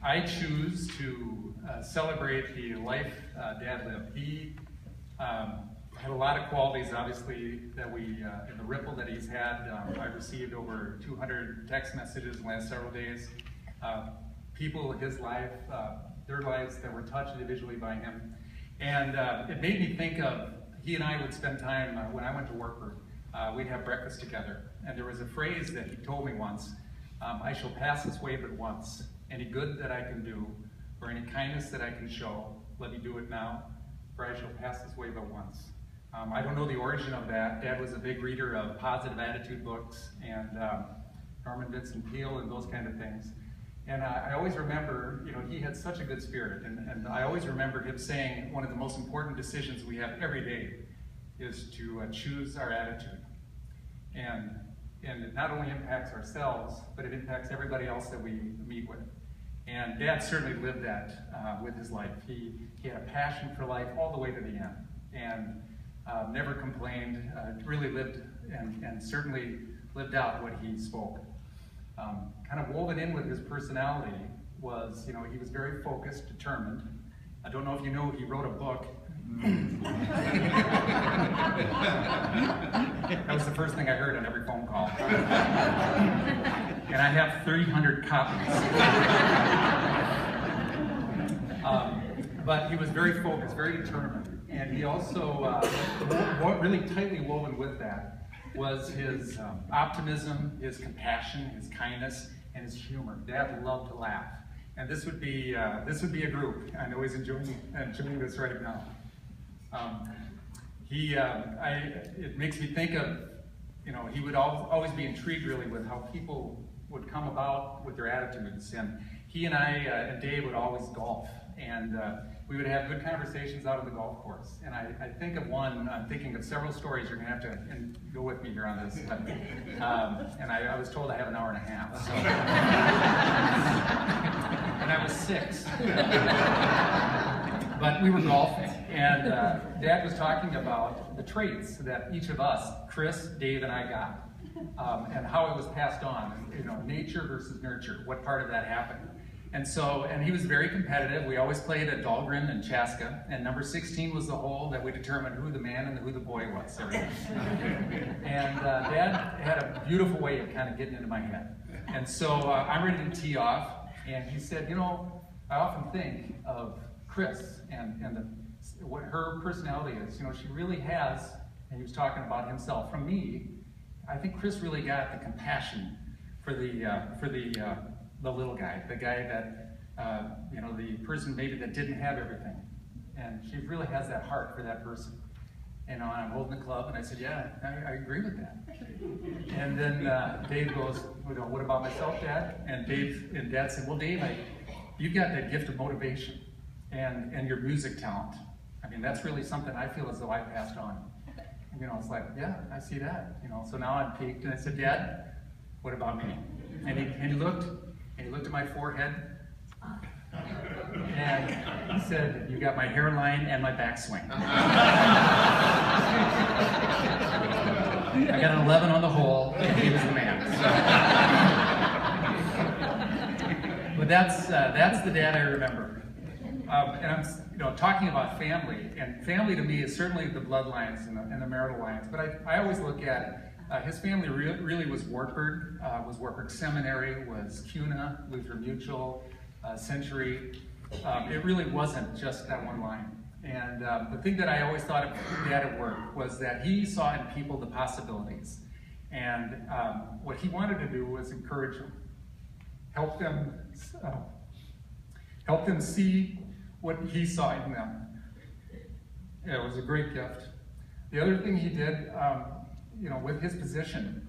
I choose to celebrate the life Dad lived. He had a lot of qualities, obviously, that in the ripple that he's had. I received over 200 text messages in the last several days. People in his life, their lives that were touched individually by him. And it made me think of, he and I would spend time, when I went to work, we'd have breakfast together. And there was a phrase that he told me once, I shall pass this way but once. Any good that I can do, or any kindness that I can show, let me do it now, for I shall pass this way but once. I don't know the origin of that. Dad was a big reader of positive attitude books and Norman Vincent Peale and those kind of things. And I always remember, he had such a good spirit. And I always remember him saying one of the most important decisions we have every day is to choose our attitude. And it not only impacts ourselves, but it impacts everybody else that we meet with. And Dad certainly lived that with his life. He had a passion for life all the way to the end. And never complained, really lived and certainly lived out what he spoke. Kind of woven in with his personality was, he was very focused, determined. I don't know if you know, he wrote a book. That was the first thing I heard on every phone call. And I have 300 copies. But he was very focused, very determined. And he also, what really tightly woven with that was his optimism, his compassion, his kindness, and his humor. Dad loved to laugh. And this would be a group. I know he's enjoying this right now. It makes me think of, he would always be intrigued really with how people would come about with their attitudes. And he and and Dave would always golf. And we would have good conversations out on the golf course. And I think of one, I'm thinking of several stories. You're going to have to go with me here on this. But, and I was told I have an hour and a half. So. And I was 6. But we were golfing. And Dad was talking about the traits that each of us, Chris, Dave, and I got. And how it was passed on. Nature versus nurture. What part of that happened? And he was very competitive. We always played at Dahlgren and Chaska, and number 16 was the hole that we determined who the man and who the boy was. And Dad had a beautiful way of kind of getting into my head. And so I'm ready to tee off, and he said, I often think of Chris and what her personality is. She really has, and he was talking about himself. From me, I think Chris really got the compassion for the little guy, the guy that, the person maybe that didn't have everything. And she really has that heart for that person. And I'm holding the club, and I said, yeah, I agree with that. And then Dave goes, what about myself, Dad? And Dad said, well, Dave, you've got that gift of motivation and your music talent. I mean, that's really something I feel as though I passed on. And, it's like, yeah, I see that. So now I'm peaked, and I said, Dad, what about me? And he looked at my forehead, and he said, you got my hairline and my backswing. I got an 11 on the hole, and he was the man. So. But that's the Dad I remember. And I'm talking about family, and family to me is certainly the bloodlines and the marital lines, but I always look at his family really was Wartburg Seminary, was CUNA, Lutheran Mutual, Century. It really wasn't just that one line. And the thing that I always thought of Dad at work was that he saw in people the possibilities. And what he wanted to do was encourage them, help them see what he saw in them. Yeah, it was a great gift. The other thing he did, with his position,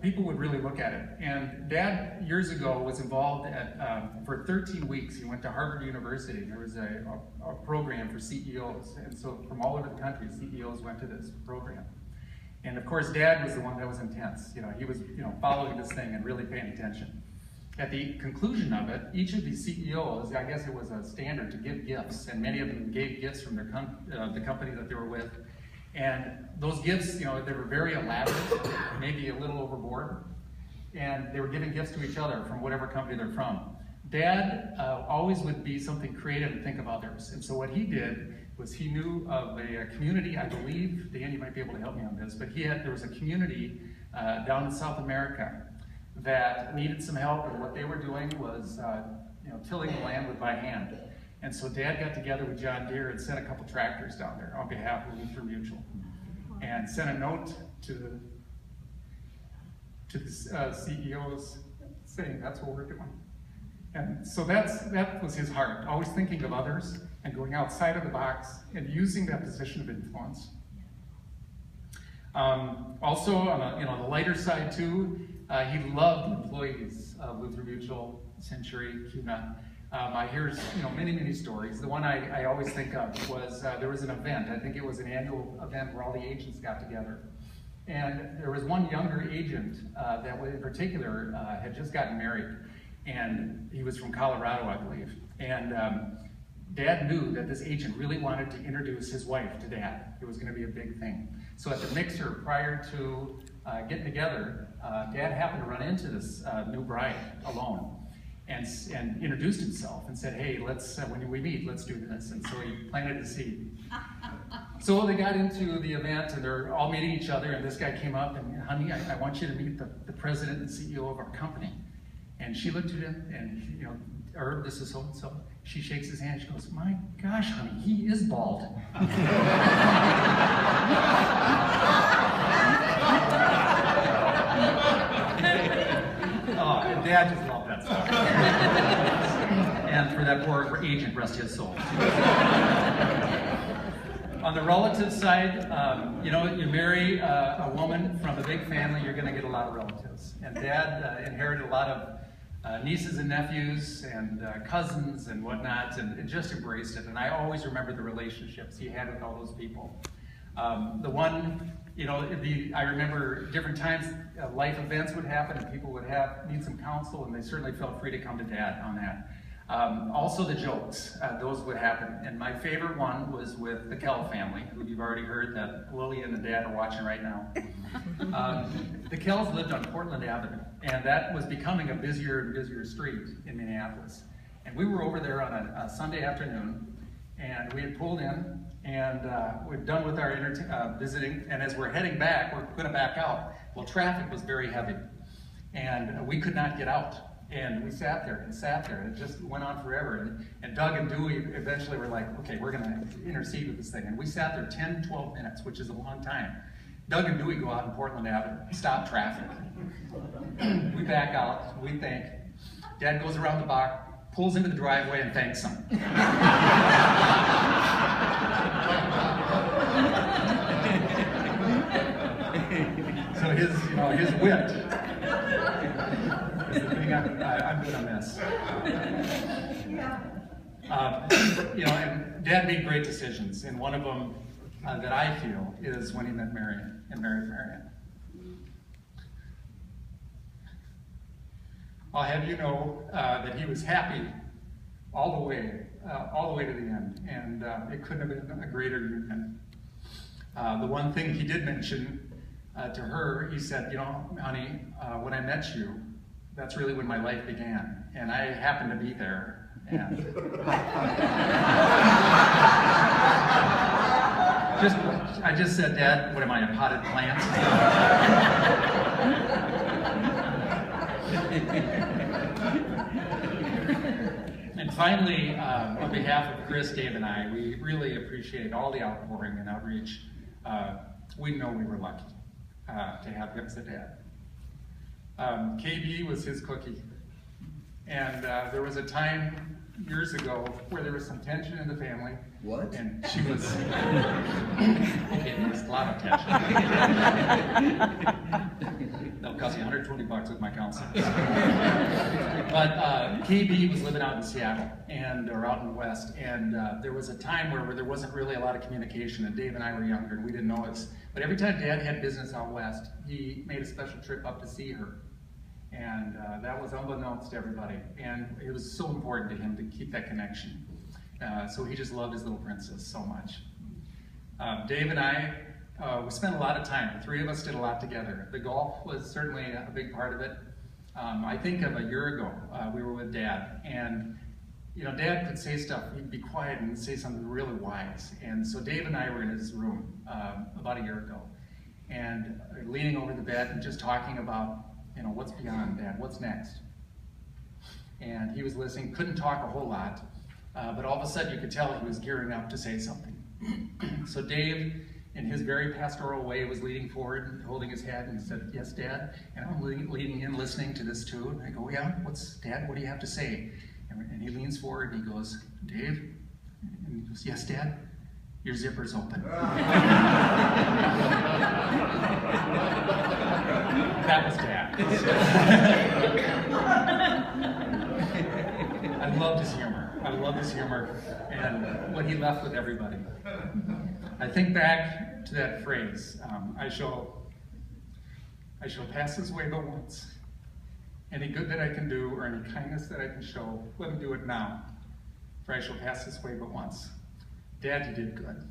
people would really look at it. And Dad, years ago, was involved for 13 weeks. He went to Harvard University. There was a program for CEOs. And so from all over the country, CEOs went to this program. And of course, Dad was the one that was intense. He was following this thing and really paying attention. At the conclusion of it, each of these CEOs, I guess it was a standard to give gifts, and many of them gave gifts from the company that they were with. And those gifts, they were very elaborate, maybe a little overboard. and they were giving gifts to each other from whatever company they're from. Dad always would be something creative and think of others. And so what he did was he knew of a community, I believe, Dan, you might be able to help me on this, but there was a community down in South America that needed some help, and what they were doing was tilling the land by hand. And so Dad got together with John Deere and sent a couple tractors down there on behalf of Lutheran Mutual, and sent a note to the CEOs saying that's what we're doing. And so that was his heart, always thinking of others and going outside of the box and using that position of influence. Also, on the lighter side too, he loved employees of Lutheran Mutual, Century, CUNA. I hear many stories. The one I always think of was there was an event. I think it was an annual event where all the agents got together. And there was one younger agent that in particular had just gotten married. And he was from Colorado, I believe. And Dad knew that this agent really wanted to introduce his wife to Dad. It was going to be a big thing. So at the mixer, prior to getting together, Dad happened to run into this new bride alone and introduced himself and said, hey, let's when we meet, let's do this. And so he planted the seed. So they got into the event, and they're all meeting each other, and this guy came up and, honey, I want you to meet the president and CEO of our company. And she looked at him, and Herb, this is so-and-so. She shakes his hand, she goes, my gosh, honey, he is bald. Oh, and Dad just loved that stuff. And for that poor agent, rest his soul. On the relative side, you marry a woman from a big family, you're going to get a lot of relatives. And Dad inherited a lot of nieces and nephews and cousins and whatnot, and just embraced it. And I always remember the relationships he had with all those people. The one, I remember different times life events would happen and people would need some counsel, and they certainly felt free to come to Dad on that. Also the jokes, those would happen. And my favorite one was with the Kell family, who you've already heard that Lily and the Dad are watching right now. The Kells lived on Portland Avenue, and that was becoming a busier and busier street in Minneapolis. And we were over there on a Sunday afternoon, and we had pulled in, and we're done with our visiting, and as we're heading back, we're going to back out. Well, traffic was very heavy, and we could not get out. And we sat there, and it just went on forever. And Doug and Dewey eventually were like, okay, we're going to intercede with this thing. And we sat there 10, 12 minutes, which is a long time. Doug and Dewey go out in Portland Avenue, stop traffic. We back out, we thank. Dad goes around the block, pulls into the driveway, and thanks him. So his wit. I'm good on this. And Dad made great decisions, and one of them that I feel is when he met Marion and married Marion. I'll have you know that he was happy all the way to the end, and it couldn't have been a greater union. The one thing he did mention to her, he said, honey, when I met you, that's really when my life began, and I happened to be there. And I just said, Dad, what am I, a potted plant? And finally, on behalf of Chris, Dave, and I, we really appreciate all the outpouring and outreach. We know we were lucky to have him as a dad. KB was his cookie. And there was a time years ago where there was some tension in the family. What? And she was, okay, there was a lot of tension. That'll cost you $120 with my counsel. But KB was living out in Seattle, or out in the West, and there was a time where there wasn't really a lot of communication, and Dave and I were younger, and we didn't know this. But every time Dad had business out West, he made a special trip up to see her. And that was unbeknownst to everybody. And it was so important to him to keep that connection. So he just loved his little princess so much. Dave and I, we spent a lot of time. The three of us did a lot together. The golf was certainly a big part of it. I think of a year ago, we were with Dad, and Dad could say stuff, he'd be quiet and say something really wise. And so Dave and I were in his room about a year ago, and leaning over the bed and just talking about, what's beyond, Dad, what's next? And he was listening, couldn't talk a whole lot, but all of a sudden you could tell he was gearing up to say something. So Dave, in his very pastoral way, was leaning forward and holding his head, and he said, "Yes, Dad." And I'm leaning in, listening to this too. And I go, "Yeah, Dad, what do you have to say?" And he leans forward and he goes, "Dave?" And he goes, "Yes, Dad, your zipper's open." That was Dad. I loved his humor. I loved his humor and what he left with everybody. I think back to that phrase, I shall pass this way but once. Any good that I can do or any kindness that I can show, let me do it now, for I shall pass this way but once. Dad, you did good.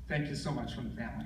Thank you so much from the family.